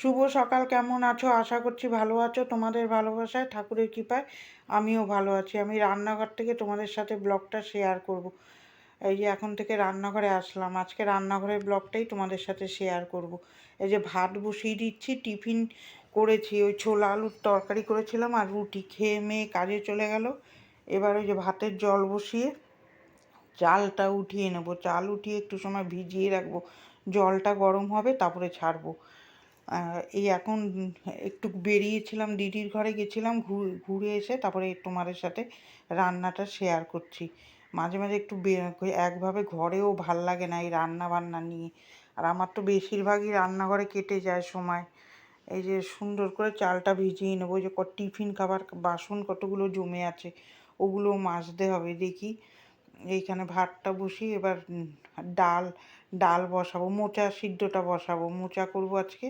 শুভ সকাল, কেমন আছো? আশা করছি ভালো আছো। তোমাদের ভালোবাসায়, ঠাকুরের কৃপায় আমিও ভালো আছি। আমি রান্নাঘর থেকে তোমাদের সাথে ব্লগটা শেয়ার করব। এই যে এখন থেকে রান্নাঘরে আসলাম, আজকে রান্নাঘরের ব্লগটাই তোমাদের সাথে শেয়ার করব। এই যে ভাত বসিয়ে দিচ্ছি, টিফিন করেছি, ওই ছোলা আলুর তরকারি করেছিলাম আর রুটি খেয়ে মেয়ে কাজে চলে গেল। এবার ওই যে ভাতের জল বসিয়ে চালটা উঠিয়ে নেব, চাল উঠিয়ে একটু সময় ভিজিয়ে রাখবো, জলটা গরম হবে তারপরে ছাড়বো। এই এখন একটু বেরিয়েছিলাম, দিদির ঘরে গেছিলাম, ঘুরে এসে তারপরে তোমাদের সাথে রান্নাটা শেয়ার করছি। মাঝে মাঝে একটু একভাবে ঘরেও ভাল লাগে না এই রান্না বান্না নিয়ে। আর আমার তো বেশিরভাগই রান্নাঘরে কেটে যায় সময়। এই যে সুন্দর করে চালটা ভিজিয়ে নেবো, যে টিফিন খাবার বাসন কতগুলো জমে আছে ওগুলো মাজতে হবে। দেখি এইখানে ভাতটা বসিয়ে এবার ডাল ডাল বসাবো, মোচা সিদ্ধটা বসাবো, মোচা করবো আজকে।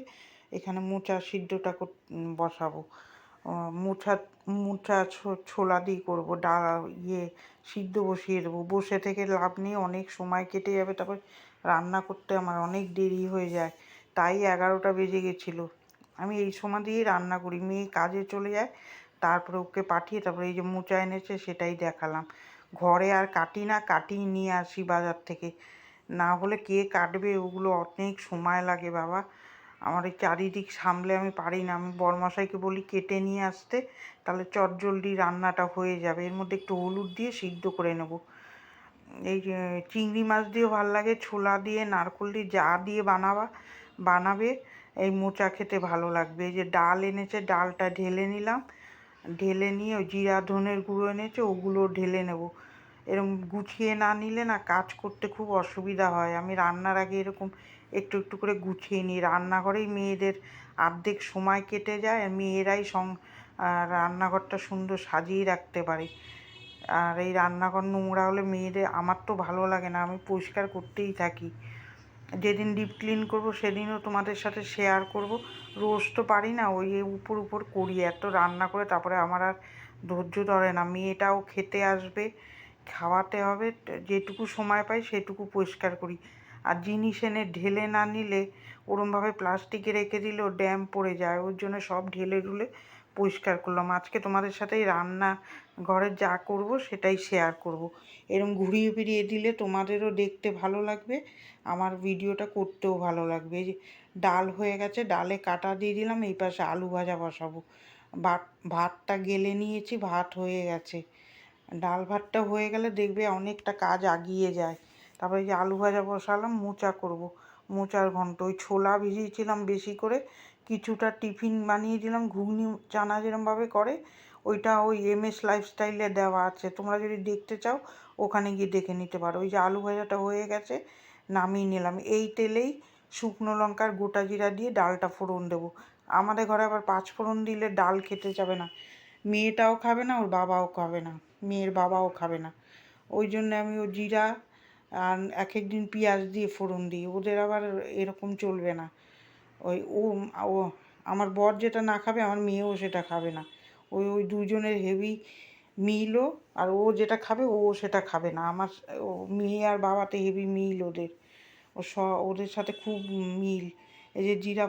এখানে মোচা সিদ্ধটা বসাবো। মোচা মোচা ছোলা দিয়ে করবো, ডাল সিদ্ধ বসিয়ে দেবো। বসে থেকে লাভ নেই, অনেক সময় কেটে যাবে, তারপর রান্না করতে আমার অনেক দেরি হয়ে যায়। তাই 11টা বেজে গেছিলো। আমি এই সময় দিয়েই রান্না করি, মেয়ে কাজে চলে যায়, তারপরে ওকে পাঠিয়ে তারপরে এই যে মোচা এনেছে সেটাই দেখালাম। ঘরে আর কাটি না, কাটিয়ে নিয়ে আসি বাজার থেকে, না হলে কে কাটবে, ওগুলো অনেক সময় লাগে বাবা। আমার এই চারিদিক সামলে আমি পারি না। আমি বরমশাইকে বলি কেটে নিয়ে আসতে, তাহলে চটজলদি রান্নাটা হয়ে যাবে। এর মধ্যে একটু হলুদ দিয়ে সিদ্ধ করে নেব। এই যে চিংড়ি মাছ দিয়েও ভাল লাগে, ছোলা দিয়ে নারকেল দিয়ে যা দিয়ে বানাবে এই মোচা খেতে ভালো লাগবে। এই যে ডাল এনেছে, ডালটা ঢেলে নিলাম, ঢেলে নিয়ে ওই জিরা ধনের গুঁড়ো এনেছে ওগুলো ঢেলে নেব। এরকম গুছিয়ে না নিলে না কাজ করতে খুব অসুবিধা হয়। আমি রান্নার আগে এরকম একটু একটু করে গুছিয়ে নিই। রান্নাঘরেই মেয়েদের অর্ধেক সময় কেটে যায়, আর মেয়েরাই রান্নাঘরটা সুন্দর সাজিয়ে রাখতে পারে। আর এই রান্নাঘর নোংরা হলে মেয়েদের, আমার তো ভালো লাগে না, আমি পরিষ্কার করতেই থাকি। যেদিন ডিপ ক্লিন করব সেদিনও তোমাদের সাথে শেয়ার করব। রোজ তো পারি না, ওই উপর উপর করি, এত রান্না করে তারপরে আমার আর ধৈর্য ধরে না। মেয়েটাও খেতে আসবে, খাওয়াতে হবে, যেটুকু সময় পাই সেটুকু পরিষ্কার করি। আর জিনিস এনে ঢেলে না নিলে, ওরমভাবে প্লাস্টিকে রেখে দিলেও ড্যাম পড়ে যায়, ওর জন্য সব ঢেলে ঢুলে পরিষ্কার করলাম। আজকে তোমাদের সাথেই রান্না ঘরে যা করব সেটাই শেয়ার করব। এরকম ঘুরিয়ে ফিরিয়ে দিলে তোমাদেরও দেখতে ভালো লাগবে, আমার ভিডিওটা করতেও ভালো লাগবে। এই যে ডাল হয়ে গেছে, ডালে কাটা দিয়ে দিলাম, এই পাশে আলু ভাজা বসাবো। ভাতটা গেলে নিয়েছি, ভাত হয়ে গেছে। ডাল ভাতটা হয়ে গেলে দেখবে অনেকটা কাজ আগিয়ে যায়। তারপরে যে আলু ভাজা বসালাম, মোচা করব, মোচার ঘন্ট। ওই ছোলা ভিজিয়েছিলাম বেশি করে, কিছুটা টিফিন বানিয়ে দিলাম, ঘুগনি চানা যেরমভাবে করে ওইটা ওই MS লাইফস্টাইলে দেওয়া আছে, তোমরা যদি দেখতে চাও ওখানে গিয়ে দেখে নিতে পারো। ওই যে আলু ভাজাটা হয়ে গেছে, নামিয়ে নিলাম। এই তেলেই শুকনো লঙ্কার গোটা জিরা দিয়ে ডালটা ফোড়ন দেবো। আমাদের ঘরে আবার 5 ফোড়ন দিলে ডাল খেতে যাবে না, মেয়েটাও খাবে না, ওর বাবাও খাবে না, মেয়ের বাবাও খাবে না। ওই জন্য আমি ও জিরা আর এক একদিন পেঁয়াজ দিয়ে ফোড়ন দিই, ওদের আবার এরকম চলবে না। ওই ও ও আমার বর যেটা না খাবে আমার মেয়েও সেটা খাবে না। ওই ওই দুজনের হেভি মিলও, আর ও যেটা খাবে ও সেটা খাবে না। আমার ও মেয়ে আর বাবাতে হেভি মিল ওদের, ওদের সাথে খুব মিল। এই যে জিরা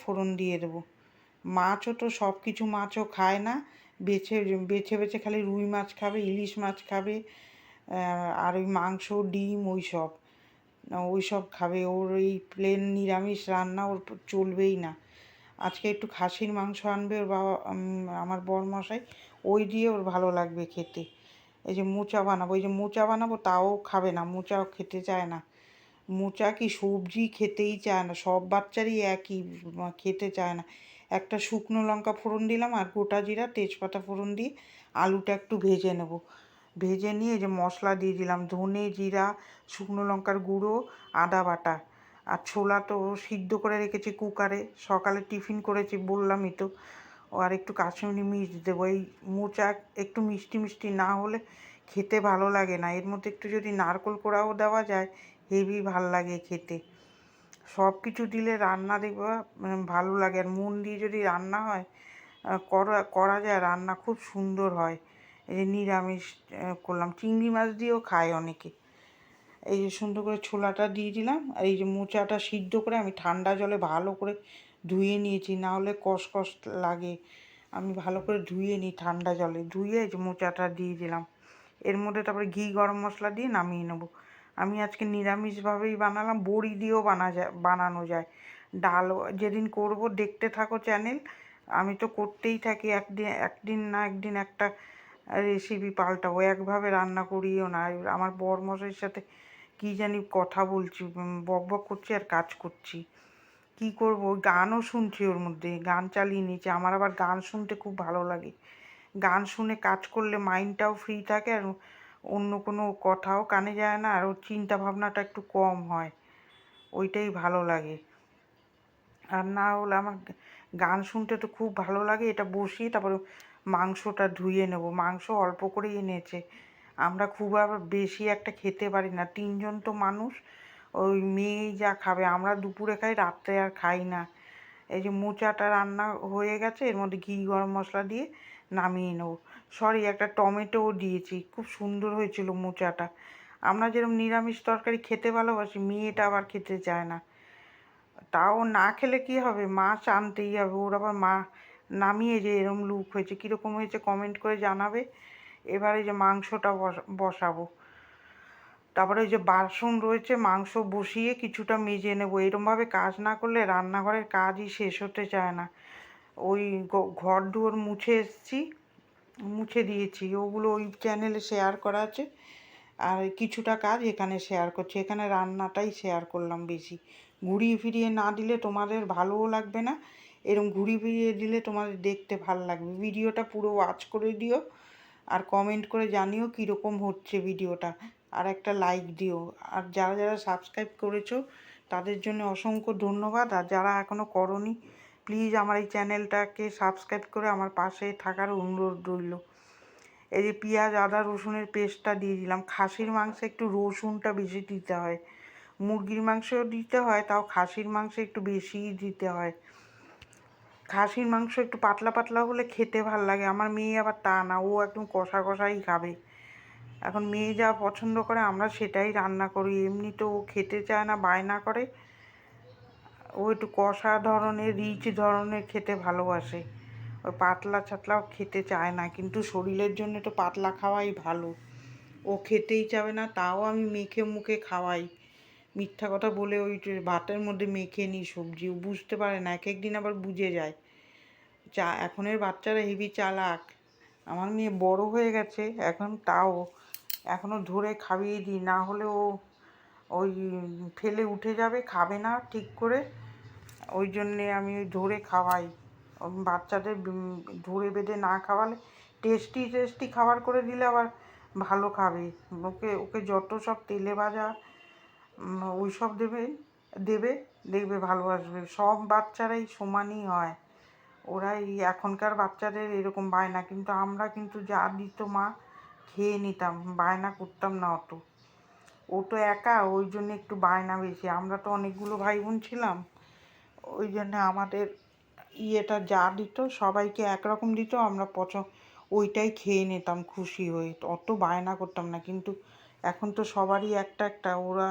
ফোড়ন দিয়ে দেবো। মাছও তো সব কিছু মাছও খায় না, বেছে বেছে বেছে খালি রুই মাছ খাবে, ইলিশ মাছ খাবে, আর ওই মাংস ডিম ওই সব খাবে। ওর এই প্লেন নিরামিষ রান্না ওর চলবেই না। আজকে একটু খাসির মাংস আনবে ওর বাবা, আমার বরমশাই, ওই দিয়ে ওর ভালো লাগবে খেতে। এই যে মোচা বানাবো, এই যে মোচা বানাবো তাও খাবে না, মোচাও খেতে চায় না। মোচা কি সবজি খেতেই চায় না, সব বাচ্চারই একই, খেতে চায় না। একটা শুকনো লঙ্কা ফোড়ন দিলাম আর গোটা জিরা তেজপাতা ফোড়ন দিয়ে আলুটা একটু ভেজে নেব। ভেজে নিয়ে যে মশলা দিয়ে দিলাম, ধনে জিরা শুকনো লঙ্কার গুঁড়ো আদা বাটা। আর ছোলা তো সিদ্ধ করে রেখেছি কুকারে, সকালে টিফিন করেছি বললামই তো। ও আর একটু কাশ্মীরি মির্চ দেবো। এই মোচা একটু মিষ্টি মিষ্টি না হলে খেতে ভালো লাগে না, এর মধ্যে একটু যদি নারকেল কোড়াও দেওয়া যায় হেভি ভাল লাগে খেতে। সব কিছু দিলে রান্না দেখবা ভালো লাগে, আর মন দিয়ে যদি রান্না হয়, করা যায়, রান্না খুব সুন্দর হয়। এই যে নিরামিষ করলাম, চিংড়ি মাছ দিয়েও খায় অনেকে। এই যে সুন্দর করে ছোলাটা দিয়ে দিলাম, আর এই যে মোচাটা সিদ্ধ করে আমি ঠান্ডা জলে ভালো করে ধুয়ে নিয়েছি, না হলে কষ লাগে। আমি ভালো করে ধুয়ে নিই ঠান্ডা জলে, ধুয়ে যে মোচাটা দিয়ে দিলাম এর মধ্যে, তারপরে ঘি গরম মশলা দিয়ে নামিয়ে নেবো। আমি আজকে নিরামিষভাবেই বানালাম, বড়ি দিয়েও বানানো যায়। ডাল যেদিন করব দেখতে থাকো চ্যানেল, আমি তো করতেই থাকি, একদিন না একদিন একটা রেসিপি পাল্টাবো, একভাবে রান্না করিও না। আমার বরমশাইয়ের সাথে কী জানি কথা বলছি, বক বক করছি আর কাজ করছি, কি করব। গানও শুনছি, ওর মধ্যে গান চালিয়ে নিয়েছি। আমার আবার গান শুনতে খুব ভালো লাগে, গান শুনে কাজ করলে মাইন্ডটাও ফ্রি থাকে আর অন্য কোনো কথাও কানে যায় না, আর ওর চিন্তা ভাবনাটা একটু কম হয়, ওইটাই ভালো লাগে। আর না হলে আমার গান শুনতে তো খুব ভালো লাগে। এটা বসিয়ে তারপরে মাংসটা ধুয়ে নেব। মাংস অল্প করেই এনেছে, আমরা খুব আবার বেশি একটা খেতে পারি না, 3জন তো মানুষ, ওই মেয়েই যা খাবে, আমরা দুপুরে খাই, রাত্রে আর খাই না। এই যে মোচাটা রান্না হয়ে গেছে, এর মধ্যে ঘি গরম মশলা দিয়ে নামিয়ে নেব। সরি, একটা টমেটোও দিয়েছি, খুব সুন্দর হয়েছিল মোচাটা। আমরা যেরকম নিরামিষ তরকারি খেতে ভালোবাসি, মেয়েটা আবার খেতে চায় না। তাও না খেলে কি হবে, মাছ আনতেই হবে। ওর আবার মা নামিয়ে যে এরম লুক হয়েছে, কীরকম হয়েছে কমেন্ট করে জানাবে। এবারে যে মাংসটা বসাবো, তারপরে ওই যে বাসন রয়েছে, মাংস বসিয়ে কিছুটা মেজে নেবো। এরমভাবে কাজ না করলে রান্নাঘরের কাজই শেষ হতে চায় না। ওই ঘর দুয়ার মুছে এসেছি, মুছে দিয়েছি, ওগুলো ওই চ্যানেলে শেয়ার করা আছে, আর কিছুটা কাজ এখানে শেয়ার করছি। এখানে রান্নাটাই শেয়ার করলাম বেশি। ঘুরিয়ে ফিরিয়ে না দিলে তোমাদের ভালোও লাগবে না, এরকম ঘুরিয়ে ফিরিয়ে দিলে তোমাদের দেখতে ভালো লাগবে। ভিডিওটা পুরো ওয়াচ করে দিও, আর কমেন্ট করে জানিও কীরকম হচ্ছে ভিডিওটা, আর একটা লাইক দিও। আর যারা যারা সাবস্ক্রাইব করেছো তাদের জন্য অসংখ্য ধন্যবাদ, আর যারা এখনও করনি প্লিজ আমার এই চ্যানেলটাকে সাবস্ক্রাইব করে আমার পাশে থাকার অনুরোধ রইল। এই যে পেঁয়াজ আদা রসুনের পেস্টটা দিয়ে দিলাম। খাসির মাংসে একটু রসুনটা বেশি দিতে হয়, মুরগির মাংসও দিতে হয়, তাও খাসির মাংসে একটু বেশিই দিতে হয়। খাসির মাংস একটু পাতলা পাতলা হলে খেতে ভাল লাগে। আমার মেয়ে আবার তা না, ও একদম কষা কষাই খাবে। এখন মেয়ে যা পছন্দ করে আমরা সেটাই রান্না করি, এমনি তো ও খেতে চায় না, বায়না করে। ও একটু কষা ধরনের, রিচ ধরনের খেতে ভালোবাসে, ওই পাতলা ছাতলাও খেতে চায় না। কিন্তু শরীরের জন্য তো পাতলা খাওয়াই ভালো, ও খেতেই চাবে না, তাও আমি মেখে মুখে খাওয়াই। মিথ্যা কথা বলে ওই ভাতের মধ্যে মেখে নিই সবজি, ও বুঝতে পারে না, এক একদিন আবার বুঝে যায়। এখনের বাচ্চারা হেভি চালাক। আমার মেয়ে বড় হয়ে গেছে এখন, তাও এখনও ধরে খাইয়ে দিই, না হলে ও ওই ফেলে উঠে যাবে, খাবে না ঠিক করে। ওই জন্যে আমি ওই ধরে খাওয়াই। বাচ্চাদের ধরে বেঁধে না খাওয়ালে, টেস্টি টেস্টি খাবার করে দিলে আবার ভালো খাবে। ওকে ওকে যত সব তেলে ভাজা ওই সব দেবে দেবে দেখবে ভালোবাসবে। সব বাচ্চারাই সমানই হয়, ওরাই এখনকার বাচ্চাদের এরকম বায়না। কিন্তু আমরা কিন্তু যা দিত মা খেয়ে নিতাম, বায়না করতাম না অত। ও তো একা, ওই জন্য একটু বায়না বেশি। আমরা তো অনেকগুলো ভাই বোন ছিলাম, ওই জন্য আমাদের ইয়েটা যা দিত সবাইকে একরকম দিত, আমরা ওইটাই খেয়ে নিতাম খুশি হয়ে, অত বায়না করতাম না। কিন্তু এখন তো সবারই একটা একটা, ওরা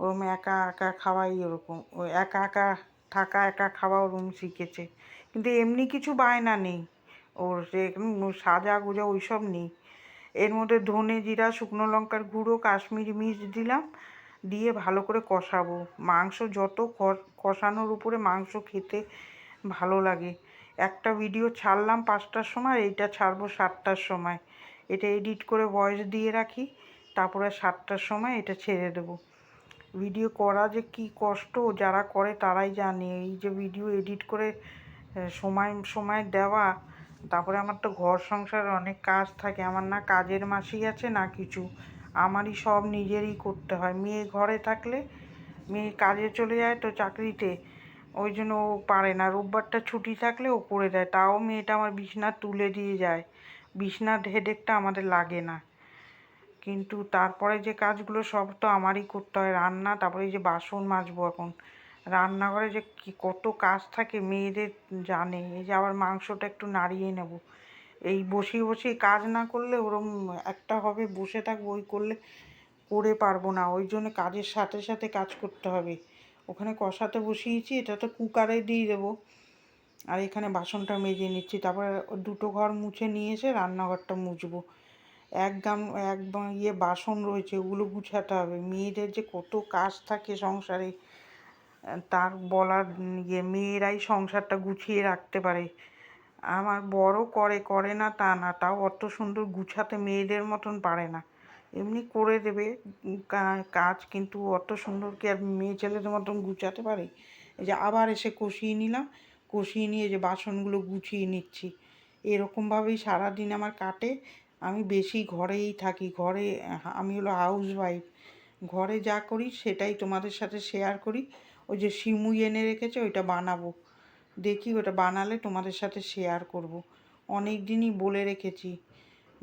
ওরম একা একা খাওয়াই, ওরকম ওই একা একা থাকা, একা খাওয়া ওরকম শিখেছে। কিন্তু এমনি কিছু বায়না নেই ওর, সাজা গোজা ওইসব নেই। এর মধ্যে ধনে জিরা শুকনো লঙ্কার গুঁড়ো কাশ্মীরি মির্চ দিলাম, দিয়ে ভালো করে কষাবো। মাংস যত কষানোর উপরে মাংস খেতে ভালো লাগে। একটা ভিডিও ছাড়লাম 5টার সময়, এইটা ছাড়বো 7টার সময়। এটা এডিট করে ভয়েস দিয়ে রাখি, তারপরে 7টার সময় এটা ছেড়ে দেবো। ভিডিও করা যে কি কষ্ট, যারা করে তারাই জানে। এই যে ভিডিও এডিট করে সময় সময় দেওয়া, তারপরে আমার তো ঘর সংসার অনেক কাজ থাকে, আমার না কাজের মাসি আছে না কিছু, আমারই সব নিজেরই করতে হয়। মেয়ে ঘরে থাকলে, মেয়ে কাজে চলে যায় তো চাকরিতে, ওই জন্য ও পারে না। রোববারটা ছুটি থাকলে ও করে দেয়, তাও মেয়েটা আমার বিছনা তুলে দিয়ে যায়, বিছনার হেডেকটা আমাদের লাগে না। কিন্তু তারপরে যে কাজগুলো সব তো আমারই করতে হয়, রান্না, তারপরে এই যে বাসন মাজবো এখন। রান্নাঘরে যে কি কত কাজ থাকে মেয়েদের জানে। এই যে আবার মাংসটা একটু নাড়িয়ে নেব, এই বসিয়ে বসিয়ে কাজ না করলে ওরম একটা হবে, বসে থাকবো, ওই করলে করে পারবো না। ওই জন্য কাজের সাথে সাথে কাজ করতে হবে, ওখানে কষাতে বসিয়েছি, এটা তো কুকারে দিয়ে দেবো। আর এখানে বাসনটা মেজে নিচ্ছি, তারপরে দুটো ঘর মুছে নিয়ে এসে রান্নাঘরটা মুছবো। এক ইয়ে বাসন রয়েছে, ওগুলো গুছাতে হবে। মেয়েদের যে কত কাজ থাকে সংসারে, তার বলার ইয়ে, মেয়েরাই সংসারটা গুছিয়ে রাখতে পারে। আমার বড় করে না তা না, তাও অত সুন্দর গুছাতে মেয়েদের মতন পারে না। এমনি করে দেবে কাজ, কিন্তু অত সুন্দর কি আর মেয়ে ছেলেদের মতন গুছাতে পারে? এই যে আবার এসে কষিয়ে নিলাম, কষিয়ে নিয়ে যে বাসনগুলো গুছিয়ে নিচ্ছি। এরকমভাবেই সারাদিন আমার কাটে। আমি বেশি ঘরেই থাকি, ঘরে আমি হলো হাউস ওয়াইফ। ঘরে যা করি সেটাই তোমাদের সাথে শেয়ার করি। ওই যে সিমুই এনে রেখেছে, ওইটা বানাবো, দেখি ওটা বানালে তোমাদের সাথে শেয়ার করব। অনেক দিনই বলে রেখেছি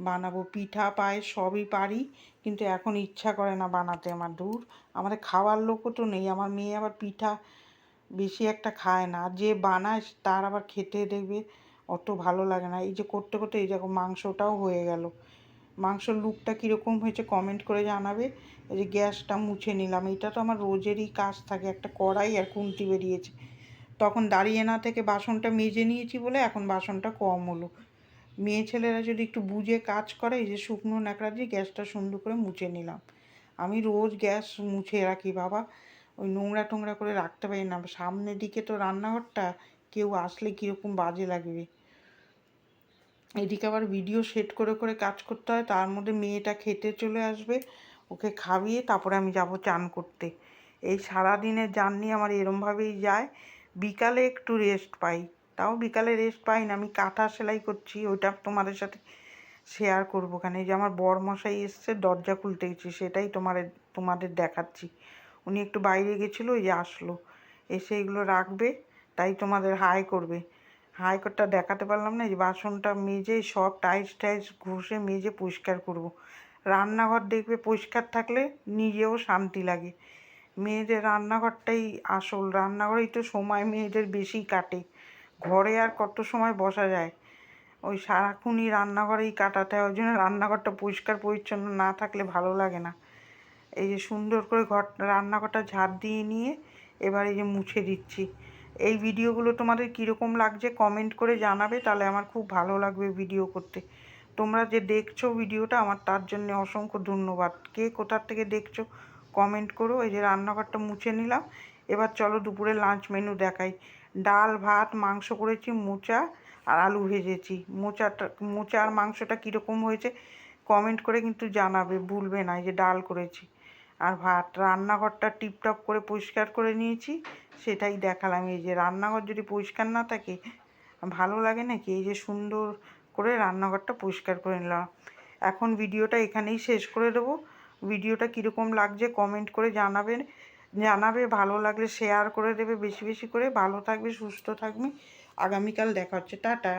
বানাবো, পিঠা পায়েস সবই পারি, কিন্তু এখন ইচ্ছা করে না বানাতে আমার। দূর, আমাদের খাওয়ার লোকও তো নেই। আমার মেয়ে আবার পিঠা বেশি একটা খায় না, আর যে বানায় তার আবার খেতে দেখবে অত ভালো লাগে না। এই যে করতে করতে এই দেখো মাংসটাও হয়ে গেল। মাংসর লুকটা কীরকম হয়েছে কমেন্ট করে জানাবে। এই যে গ্যাসটা মুছে নিলাম, এটা তো আমার রোজেরই কাজ থাকে। একটা কড়াই আর খুন্তি বেরিয়েছে, তখন দাঁড়িয়ে না থেকে বাসনটা মেজে নিয়েছি বলে এখন বাসনটা কম হলো। মেয়ে ছেলেরা যদি একটু বুঝে কাজ করে, এই যে শুকনো ন্যাকড়া দিয়ে গ্যাসটা সুন্দর করে মুছে নিলাম। আমি রোজ গ্যাস মুছে রাখি বাবা, ওই নোংরা টোংরা করে রাখতে পারি না। সামনের দিকে তো রান্নাঘরটা, কেউ আসলে কীরকম বাজে লাগবে। এদিকে আবার ভিডিও সেট করে করে কাজ করতে হয়, তার মধ্যে মেয়েটা খেতে চলে আসবে, ওকে খাইয়ে তারপরে আমি যাব চান করতে। এই সারাদিনের জার্নি আমার এরমভাবেই যায়। বিকালে একটু রেস্ট পাই, তাও বিকালে রেস্ট পাই না, আমি কাঁথা সেলাই করছি, ওইটা তোমাদের সাথে শেয়ার করবো। এই যে আমার বরমশাই এসছে, দরজা খুলতে গেছি, সেটাই তোমাদের দেখাচ্ছি। উনি একটু বাইরে গেছিলো, এই যে আসলো, এসে এগুলো রাখবে, তাই তোমাদের হাই করবে। হাই করতে দেখাতে পারলাম না। এই যে বাসনটা মেজে সব টাইস ঘষে মেজে পরিষ্কার করব। রান্নাঘর দেখবে পরিষ্কার থাকলে নিজেও শান্তি লাগে। মেয়েদের রান্নাঘরটাই আসল, রান্নাঘরেই তো সময় মেয়েদের বেশি কাটে। ঘরে আর কত সময় বসা যায়? ওই সারাক্ষণই রান্নাঘরেই কাটাতে হয়, ওই জন্য রান্নাঘরটা পরিষ্কার পরিচ্ছন্ন না থাকলে ভালো লাগে না। এই যে সুন্দর করে রান্নাঘরটা ঝাড় দিয়ে নিয়ে এবার এই যে মুছে দিচ্ছি। এই ভিডিওগুলো তোমাদের কীরকম লাগছে কমেন্ট করে জানাবে, তাহলে আমার খুব ভালো লাগবে ভিডিও করতে। তোমরা যে দেখছো ভিডিওটা, আমার তার জন্য অসংখ্য ধন্যবাদ। কে কোথার থেকে দেখছো কমেন্ট করো। এই যে রান্নাঘরটা মুছে নিলাম, এবার চলো দুপুরে লাঞ্চ মেনু দেখাই। ডাল ভাত মাংস করেছি, মোচা আর আলু ভেজেছি। মোচা আর মাংসটা কীরকম হয়েছে কমেন্ট করে কিন্তু জানাবে, ভুলবে না। এই যে ডাল করেছি আর ভাত। রান্নাঘরটা টিপটপ করে পরিষ্কার করে নিয়েছি, সেটাই দেখালাম। এই যে রান্নাঘর যদি পরিষ্কার না থাকে ভালো লাগে নাকি? এই যে সুন্দর করে রান্নাঘরটা পরিষ্কার করে নিলাম। এখন ভিডিওটা এখানেই শেষ করে দেবো। ভিডিওটা কীরকম লাগছে কমেন্ট করে জানাবে। ভালো লাগলে শেয়ার করে দেবে বেশি বেশি করে। ভালো থাকবে, সুস্থ থাকবে। আগামীকাল দেখা হচ্ছে, টাটা।